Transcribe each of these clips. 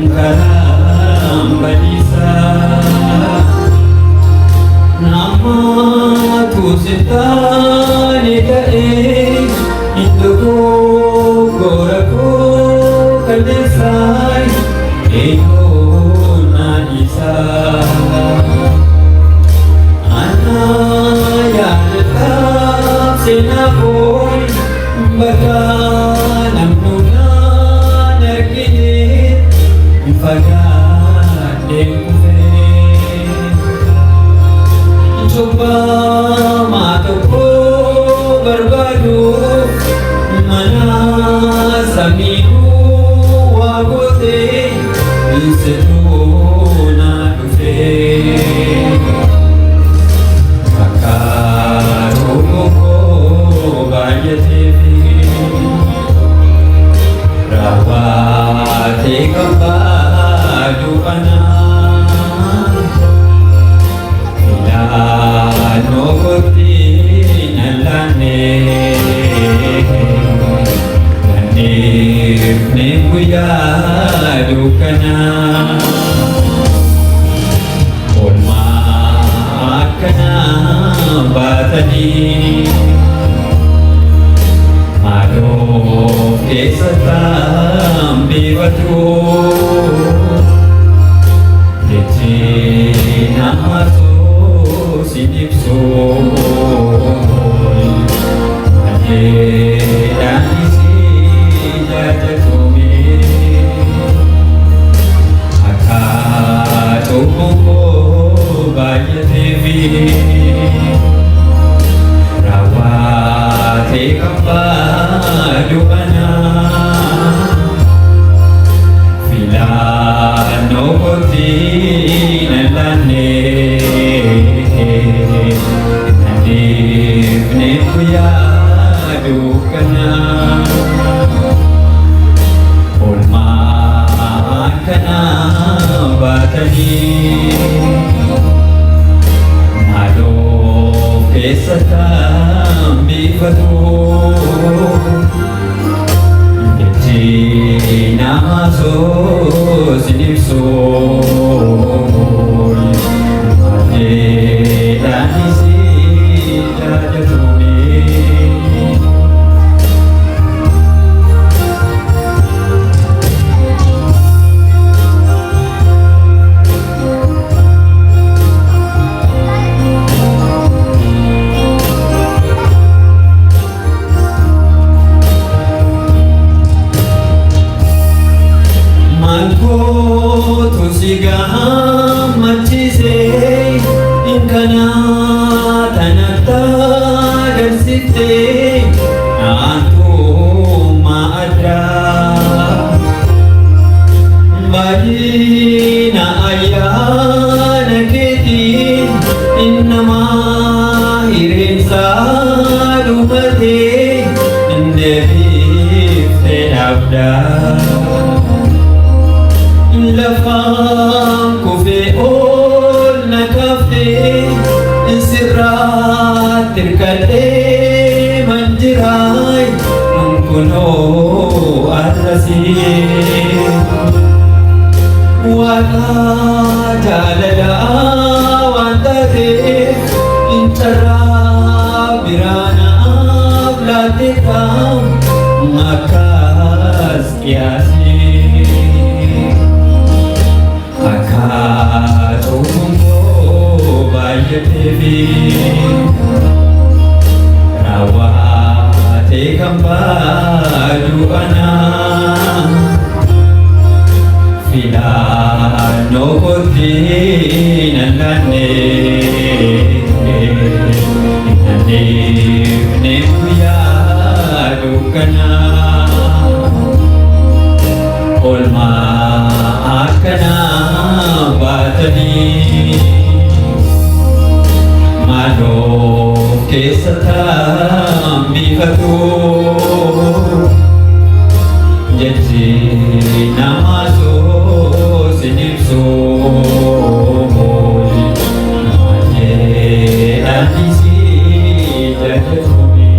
karam balisa nama tu sitane kae indugo gorako kadesai ego na isa anaya tetap sinaboy baka namnuna naginit fagadeng kufe coba mataku berbadu mana samiku wagote setuna kufe makaruko bayatevi rawate kembadu panas ilano koti nalane nanif ne kuya dukana olma kana batani ado kesatam bivatu deci namaso sinipso ade danisi jajatumi akatuko bayadevi rawate kembadu filano koti nalane nadif ne kuya dukana olma kana batani ado kesatam bivatu deci namaso sinipso ade danisi jajatumi tusigam machise inkana tanata darsite antu maadra badina ayana keti innama hirinsa lumate indebifte abda lafang kufe ol nakafte sirat terkade manjirai mengkuno arasi wala jalala wantare intara birana ablatikam makas kiasi akatuko bayatevi rawate kembadu filano koti nalane nadif ne kuya dukana olma akana batani mano kesatam bivatu deci namaso sinipso ade danisi jajatumi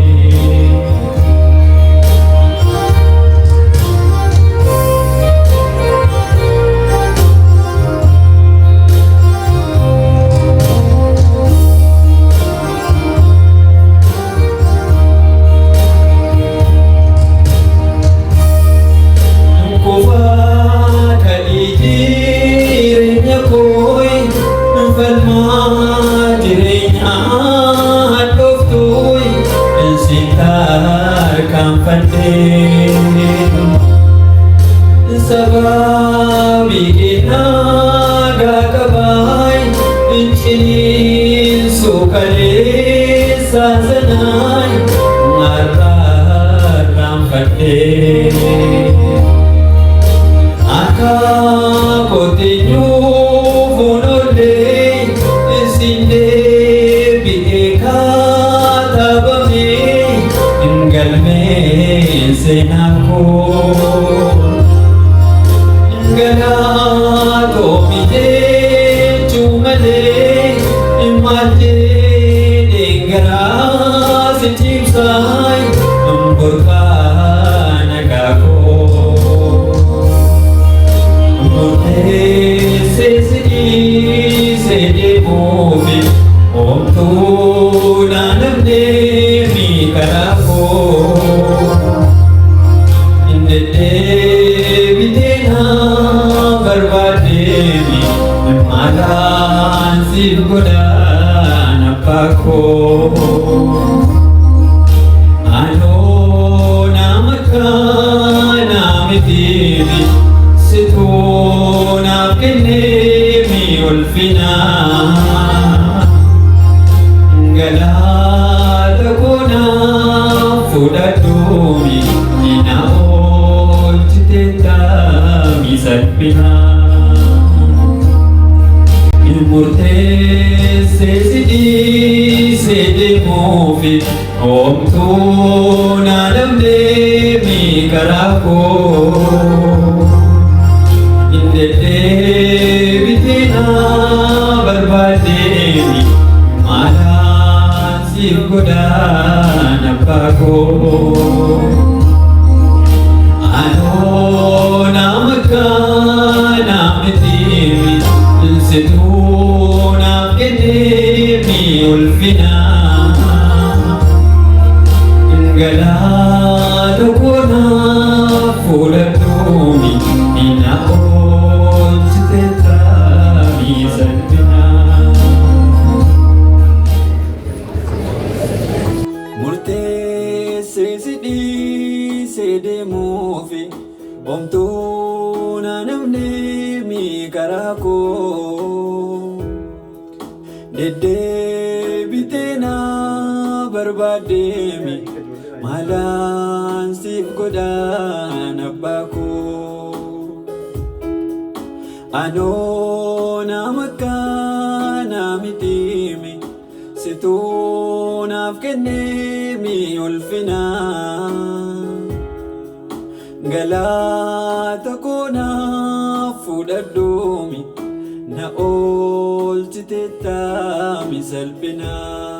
sababii nagakabaay inchiniin suukalee saasanaay marraan fadhee akka kootinyuu fuunolee isindee bi'ee kaatabamee galmee seenaa koo galatoomii jechuu malee maddee deeggaraa si cimsaay burqaa nagaa koo murteessee si dhiisee deemuufi homtuu naannee miikaraa koo deddeebitee na barbaadeemi malaan siif godhaan abbaa koo anoo nama kanaa mitiimi situu naaf kenneemi ulfinaa galata koo naaf fudhadhuumi na oolchiteetami salphinaa murteessee si dhiisee deemuufi homtuu na dhabdeemi karaa koo deddeebitee na barbaadeemi maalaan siif godhaan abbaa koo anoo nama kanaa mitiimi situu naaf kenneemi ulfinaa galata koo naaf fudhadhuumi na oolchiteetami salphinaa murteessee si dhiisee deemuufi homtuu na namneemi karaa koo deddeebitee na barbaadeemi maalaan siif godhaan abbaa koo anoo nama kanaa mitiimi situu naaf kenneemi ulfinaa galata koo naaf fudhadhuumi na oolchiteetami salphinaa